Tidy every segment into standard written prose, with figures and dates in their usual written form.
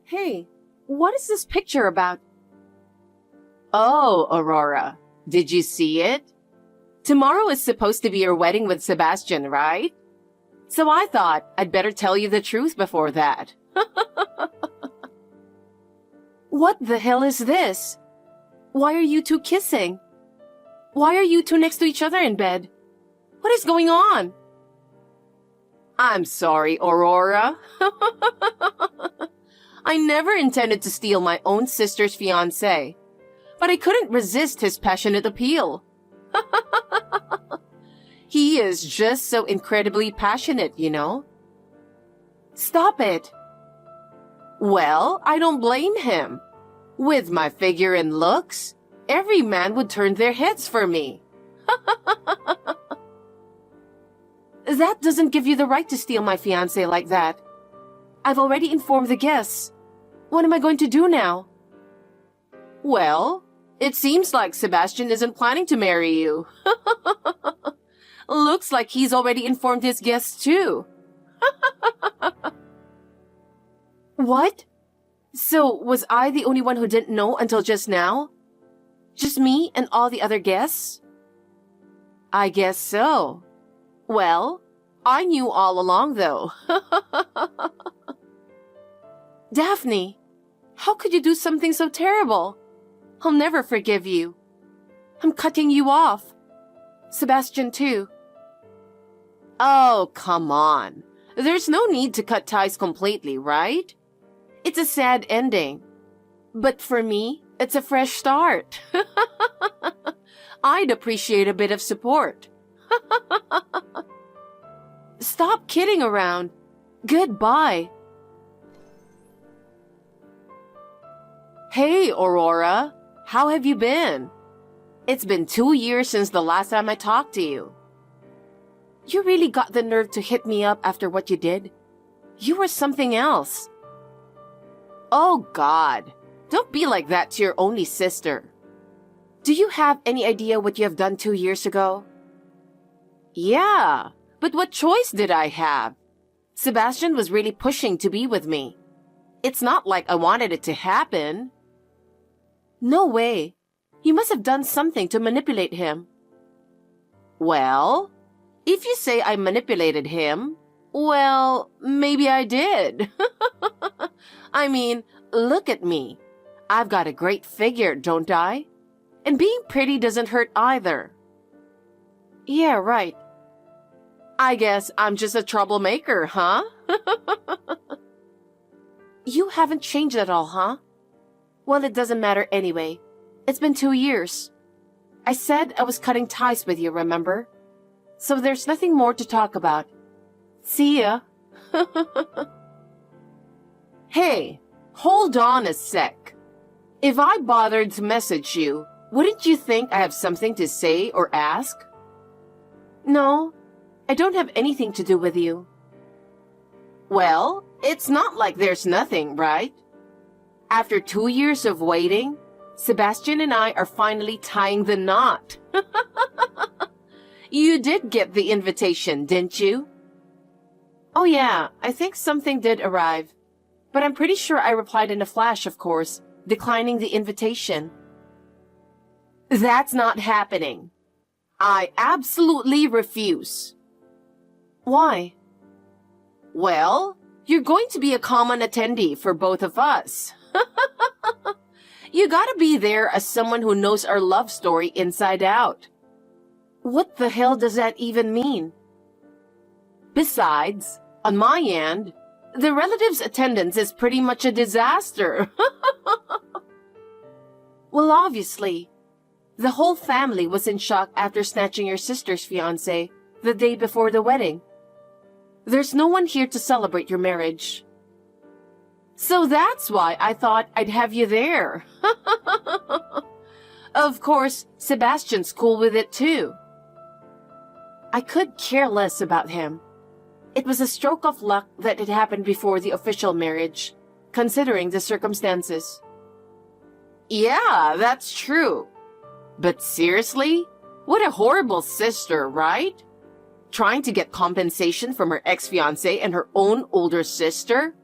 Hey, what is this picture about? Oh, Aurora, did you see it? Tomorrow is supposed to be your wedding with Sebastian, right? So I thought I'd better tell you the truth before that. What the hell is this? Why are you two kissing? Why are you two next to each other in bed? What is going on? I'm sorry, Aurora. I never intended to steal my own sister's fiancé, but I couldn't resist his passionate appeal. He is just so incredibly passionate, you know? Stop it. Well, I don't blame him. With my figure and looks, every man would turn their heads for me. That doesn't give you the right to steal my fiancé like that. I've already informed the guests. What am I going to do now? Well, it seems like Sebastian isn't planning to marry you. Looks like he's already informed his guests too. What? So, was I the only one who didn't know until just now? Just me and all the other guests? I guess so. Well, I knew all along though. Daphne, how could you do something so terrible? I'll never forgive you. I'm cutting you off. Sebastian too. Oh, come on. There's no need to cut ties completely, right? It's a sad ending. But for me, it's a fresh start. I'd appreciate a bit of support. Stop kidding around. Goodbye. Hey, Aurora. How have you been? It's been 2 years since the last time I talked to you. You really got the nerve to hit me up after what you did? You were something else. Oh, God. Don't be like that to your only sister. Do you have any idea what you have done 2 years ago? Yeah, but what choice did I have? Sebastian was really pushing to be with me. It's not like I wanted it to happen. No way. You must have done something to manipulate him. Well, if you say I manipulated him, well, maybe I did. I mean, look at me. I've got a great figure, don't I? And being pretty doesn't hurt either. Yeah, right. I guess I'm just a troublemaker, huh? You haven't changed at all, huh? Well, it doesn't matter anyway. It's been 2 years. I said I was cutting ties with you, remember? So there's nothing more to talk about. See ya. Hey, hold on a sec. If I bothered to message you, wouldn't you think I have something to say or ask? No, I don't have anything to do with you. Well, it's not like there's nothing, right? After 2 years of waiting, Sebastian and I are finally tying the knot. You did get the invitation, didn't you? Oh yeah, I think something did arrive. But I'm pretty sure I replied in a flash, of course, declining the invitation. That's not happening. I absolutely refuse. Why? Well, you're going to be a common attendee for both of us. You gotta be there as someone who knows our love story inside out. What the hell does that even mean? Besides, on my end, the relatives' attendance is pretty much a disaster. Well, obviously. The whole family was in shock after snatching your sister's fiancé the day before the wedding. There's no one here to celebrate your marriage. So that's why I thought I'd have you there. Of course, Sebastian's cool with it too. I could care less about him. It was a stroke of luck that it happened before the official marriage, considering the circumstances. Yeah, that's true. But seriously? What a horrible sister, right? Trying to get compensation from her ex-fiancé and her own older sister?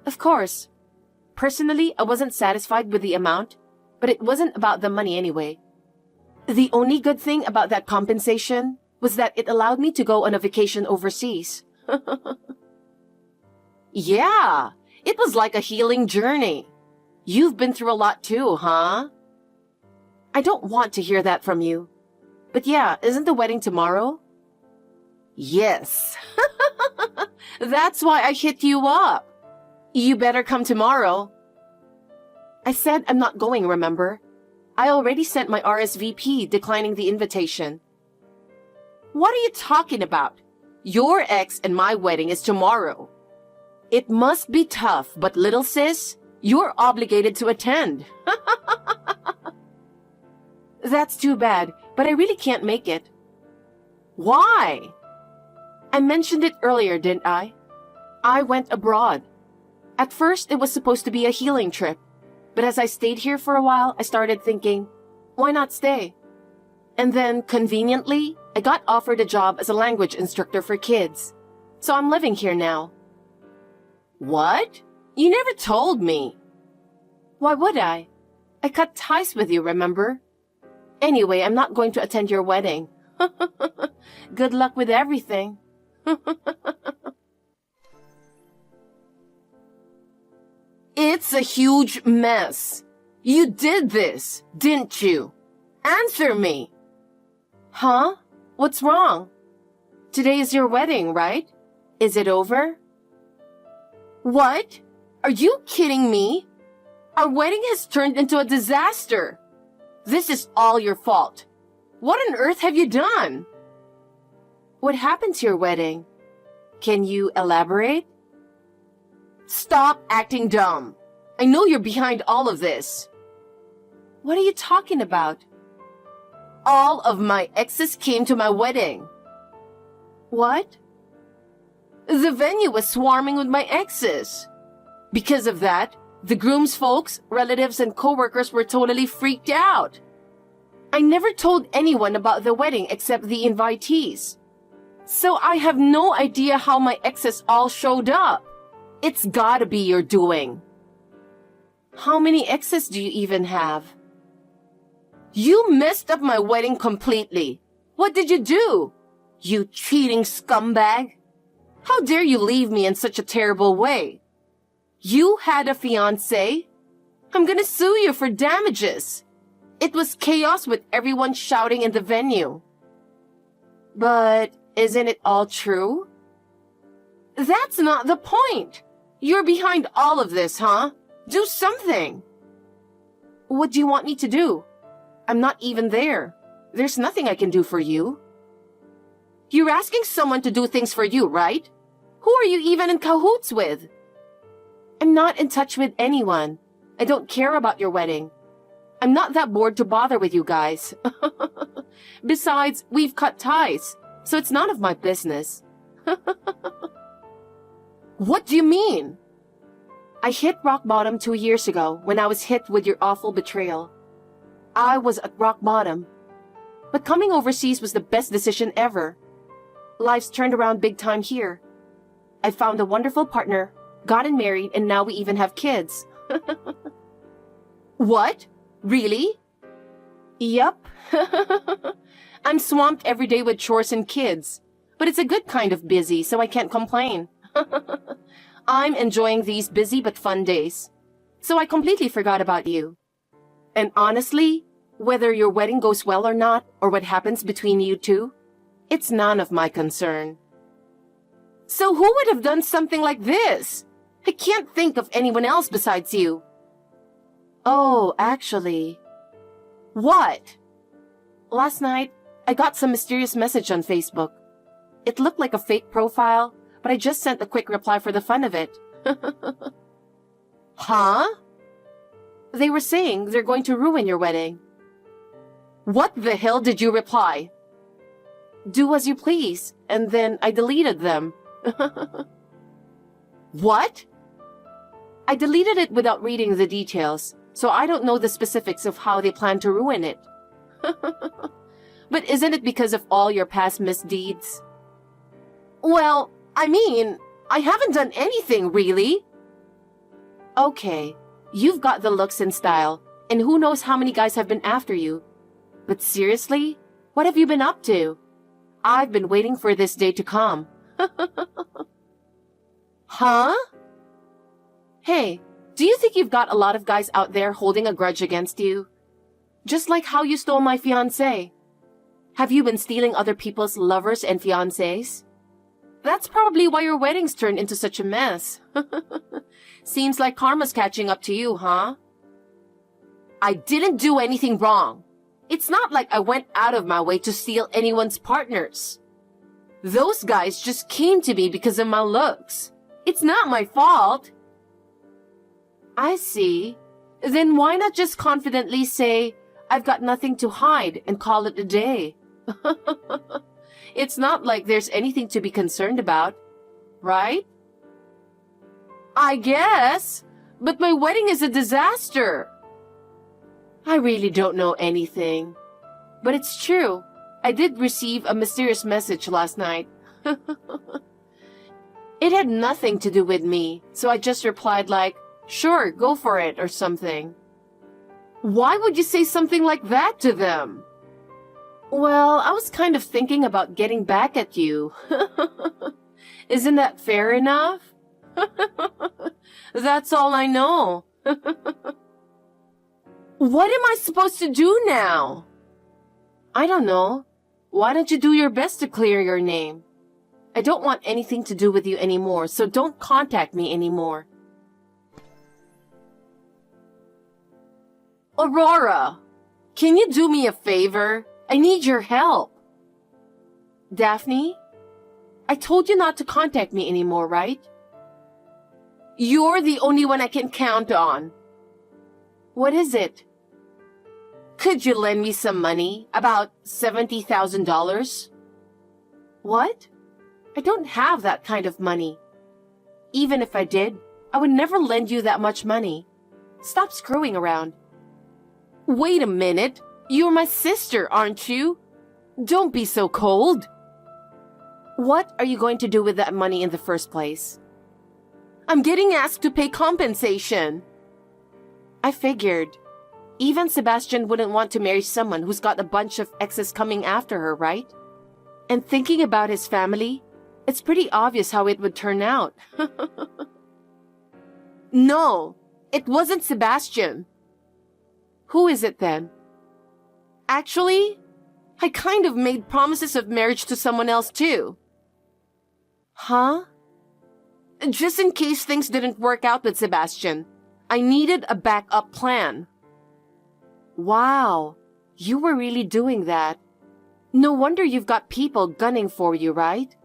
Of course. Personally, I wasn't satisfied with the amount, but it wasn't about the money anyway. The only good thing about that compensation was that it allowed me to go on a vacation overseas. Yeah, it was like a healing journey. You've been through a lot too, huh? I don't want to hear that from you. But yeah, isn't the wedding tomorrow? Yes. That's why I hit you up. You better come tomorrow. I said I'm not going, remember? I already sent my RSVP declining the invitation. What are you talking about? Your ex and my wedding is tomorrow. It must be tough, but little sis, you're obligated to attend. That's too bad, but I really can't make it. Why? I mentioned it earlier, didn't I? I went abroad. At first, it was supposed to be a healing trip. But as I stayed here for a while, I started thinking, why not stay? And then, conveniently, I got offered a job as a language instructor for kids. So I'm living here now. What? You never told me. Why would I? I cut ties with you, remember? Anyway, I'm not going to attend your wedding. Good luck with everything. It's a huge mess. You did this, didn't you? Answer me. Huh? What's wrong? Today is your wedding, right? Is it over? What? Are you kidding me? Our wedding has turned into a disaster. This is all your fault. What on earth have you done? What happened to your wedding? Can you elaborate? Stop acting dumb. I know you're behind all of this. What are you talking about? All of my exes came to my wedding. What? The venue was swarming with my exes. Because of that, the groom's folks, relatives, and coworkers were totally freaked out. I never told anyone about the wedding except the invitees. So I have no idea how my exes all showed up. It's gotta be your doing. How many exes do you even have? You messed up my wedding completely. What did you do? You cheating scumbag. How dare you leave me in such a terrible way? You had a fiancé? I'm gonna sue you for damages. It was chaos with everyone shouting in the venue. But isn't it all true? That's not the point. You're behind all of this, huh? Do something. What do you want me to do? I'm not even there. There's nothing I can do for you. You're asking someone to do things for you, right? Who are you even in cahoots with? I'm not in touch with anyone. I don't care about your wedding. I'm not that bored to bother with you guys. Besides, we've cut ties, so it's none of my business. What do you mean? I hit rock bottom 2 years ago when I was hit with your awful betrayal. I was at rock bottom. But coming overseas was the best decision ever. Life's turned around big time here. I found a wonderful partner, gotten married, and now we even have kids. What? Really? Yup. I'm swamped every day with chores and kids, but it's a good kind of busy, so I can't complain. I'm enjoying these busy but fun days, so I completely forgot about you. And honestly, whether your wedding goes well or not, or what happens between you two, it's none of my concern. So who would have done something like this? I can't think of anyone else besides you. Oh, actually. What? Last night, I got some mysterious message on Facebook. It looked like a fake profile, but I just sent a quick reply for the fun of it. Huh? They were saying they're going to ruin your wedding. What the hell did you reply? Do as you please, and then I deleted them. What? I deleted it without reading the details, so I don't know the specifics of how they plan to ruin it. But isn't it because of all your past misdeeds? Well, I mean, I haven't done anything, really. Okay, You've got the looks and style, and who knows how many guys have been after you. But seriously, what have you been up to? I've been waiting for this day to come. Huh? Hey, do you think you've got a lot of guys out there holding a grudge against you? Just like how you stole my fiancé. Have you been stealing other people's lovers and fiancés? That's probably why your wedding's turned into such a mess. Seems like karma's catching up to you, huh? I didn't do anything wrong. It's not like I went out of my way to steal anyone's partners. Those guys just came to me because of my looks. It's not my fault. I see. Then why not just confidently say, I've got nothing to hide and call it a day? It's not like there's anything to be concerned about, right? I guess, but my wedding is a disaster. I really don't know anything. But it's true. I did receive a mysterious message last night. It had nothing to do with me, so I just replied like, sure, go for it, or something. Why would you say something like that to them? Well, I was kind of thinking about getting back at you. Isn't that fair enough? That's all I know. What am I supposed to do now? I don't know. Why don't you do your best to clear your name? I don't want anything to do with you anymore, so don't contact me anymore. Aurora, can you do me a favor? I need your help. Daphne, I told you not to contact me anymore, right? You're the only one I can count on. What is it? Could you lend me some money? About $70,000? What? I don't have that kind of money. Even if I did, I would never lend you that much money. Stop screwing around. Wait a minute. You're my sister, aren't you? Don't be so cold. What are you going to do with that money in the first place? I'm getting asked to pay compensation. I figured. Even Sebastian wouldn't want to marry someone who's got a bunch of exes coming after her, right? And thinking about his family, it's pretty obvious how it would turn out. No, it wasn't Sebastian. Who is it then? Actually, I kind of made promises of marriage to someone else too. Huh? Just in case things didn't work out with Sebastian, I needed a backup plan. Wow, you were really doing that. No wonder you've got people gunning for you, right?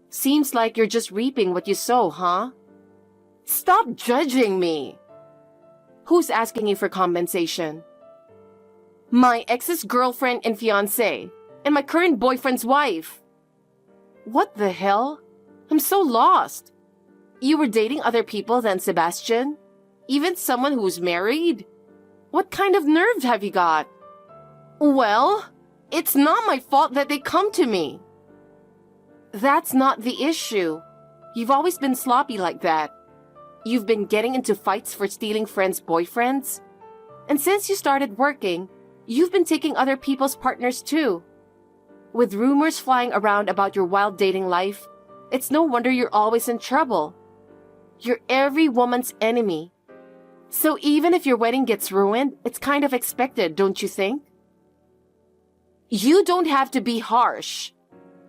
Seems like you're just reaping what you sow, huh? Stop judging me. Who's asking you for compensation? My ex's girlfriend and fiancé, and my current boyfriend's wife. What the hell? I'm so lost. You were dating other people than Sebastian? Even someone who's married? What kind of nerve have you got? Well, it's not my fault that they come to me. That's not the issue. You've always been sloppy like that. You've been getting into fights for stealing friends' boyfriends. And since you started working, you've been taking other people's partners too. With rumors flying around about your wild dating life, it's no wonder you're always in trouble. You're every woman's enemy. So even if your wedding gets ruined, it's kind of expected, don't you think? You don't have to be harsh.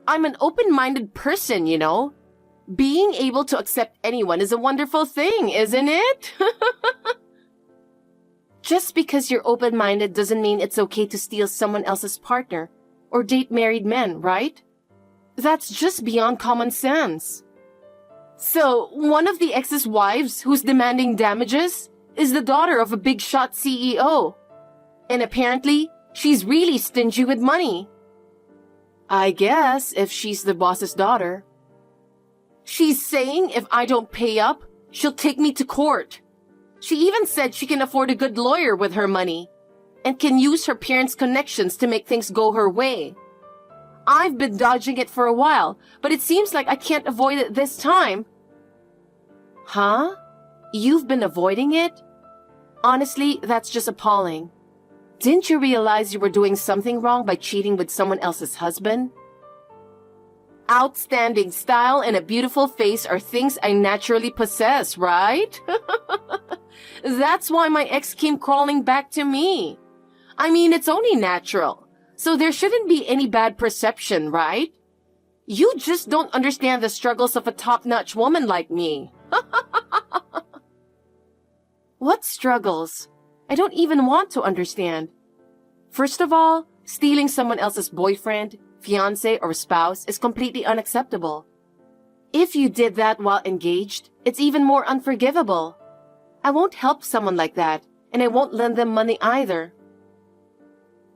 I'm an open-minded person, you know. Being able to accept anyone is a wonderful thing, isn't it? Just because you're open-minded doesn't mean it's okay to steal someone else's partner or date married men, right? That's just beyond common sense. So, one of the ex's wives who's demanding damages is the daughter of a big shot CEO. And apparently, she's really stingy with money. I guess if she's the boss's daughter. She's saying if I don't pay up, she'll take me to court. She even said she can afford a good lawyer with her money and can use her parents' connections to make things go her way. I've been dodging it for a while, but it seems like I can't avoid it this time. Huh? You've been avoiding it? Honestly, that's just appalling. Didn't you realize you were doing something wrong by cheating with someone else's husband? Outstanding style and a beautiful face are things I naturally possess, right? That's why my ex came crawling back to me. I mean, it's only natural, so there shouldn't be any bad perception, right? You just don't understand the struggles of a top-notch woman like me. What struggles? I don't even want to understand. First of all, stealing someone else's boyfriend, fiancé, or spouse is completely unacceptable. If you did that while engaged, it's even more unforgivable. I won't help someone like that, and I won't lend them money either.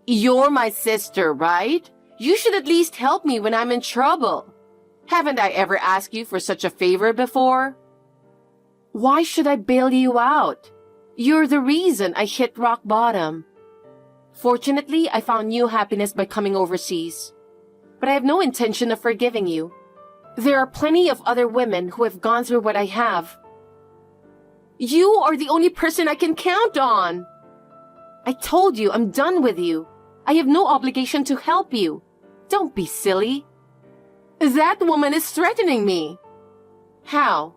You're my sister, right? You should at least help me when I'm in trouble. Haven't I ever asked you for such a favor before? Why should I bail you out? You're the reason I hit rock bottom. Fortunately, I found new happiness by coming overseas. But I have no intention of forgiving you. There are plenty of other women who have gone through what I have. You are the only person I can count on. I told you I'm done with you. I have no obligation to help you. Don't be silly. That woman is threatening me. How?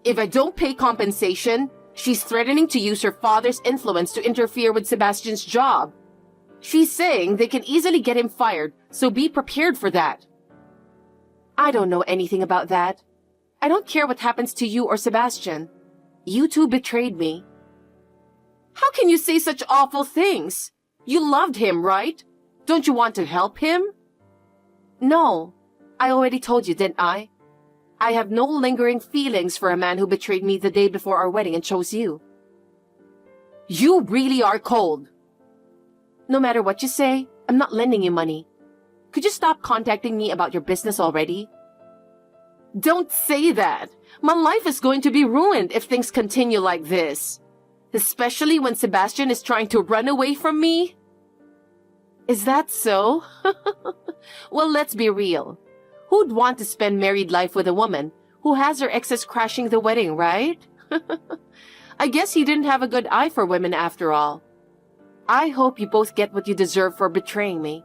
If I don't pay compensation, she's threatening to use her father's influence to interfere with Sebastian's job. She's saying they can easily get him fired, so be prepared for that. I don't know anything about that. I don't care what happens to you or Sebastian. You two betrayed me. How can you say such awful things? You loved him, right? Don't you want to help him? No. I already told you, didn't I? I have no lingering feelings for a man who betrayed me the day before our wedding and chose you. You really are cold. No matter what you say, I'm not lending you money. Could you stop contacting me about your business already? Don't say that. My life is going to be ruined if things continue like this. Especially when Sebastian is trying to run away from me. Is that so? Well, let's be real. Who'd want to spend married life with a woman who has her exes crashing the wedding, right? I guess he didn't have a good eye for women after all. I hope you both get what you deserve for betraying me.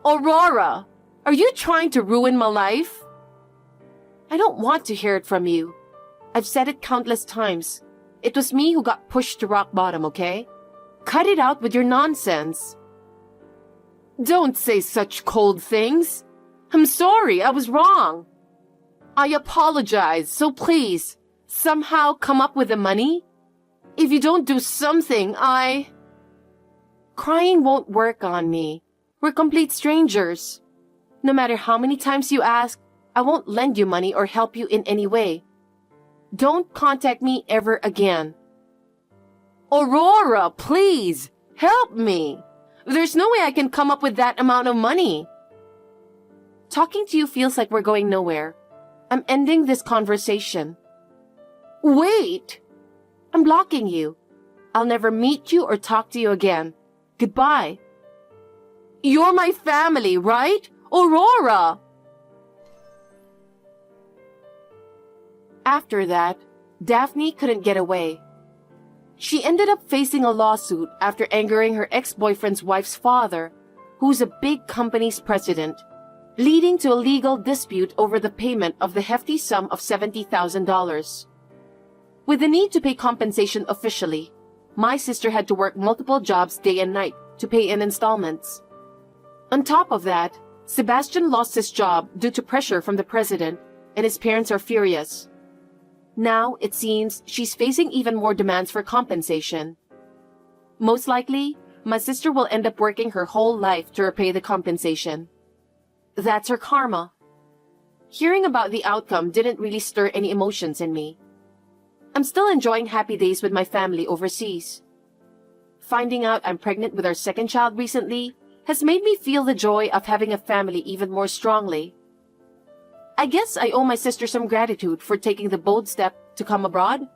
Aurora, are you trying to ruin my life? I don't want to hear it from you. I've said it countless times. It was me who got pushed to rock bottom, okay? Cut it out with your nonsense. Don't say such cold things. I'm sorry, I was wrong. I apologize, so please, somehow come up with the money? If you don't do something, Crying won't work on me. We're complete strangers. No matter how many times you ask, I won't lend you money or help you in any way. Don't contact me ever again. Aurora, please, help me. There's no way I can come up with that amount of money. Talking to you feels like we're going nowhere. I'm ending this conversation. Wait! I'm blocking you. I'll never meet you or talk to you again. Goodbye. You're my family, right? Aurora! After that, Daphne couldn't get away. She ended up facing a lawsuit after angering her ex-boyfriend's wife's father, who's a big company's president, leading to a legal dispute over the payment of the hefty sum of $70,000. With the need to pay compensation officially, my sister had to work multiple jobs day and night to pay in installments. On top of that, Sebastian lost his job due to pressure from the president, and his parents are furious. Now, it seems, she's facing even more demands for compensation. Most likely, my sister will end up working her whole life to repay the compensation. That's her karma. Hearing about the outcome didn't really stir any emotions in me. I'm still enjoying happy days with my family overseas. Finding out I'm pregnant with our second child recently has made me feel the joy of having a family even more strongly. I guess I owe my sister some gratitude for taking the bold step to come abroad.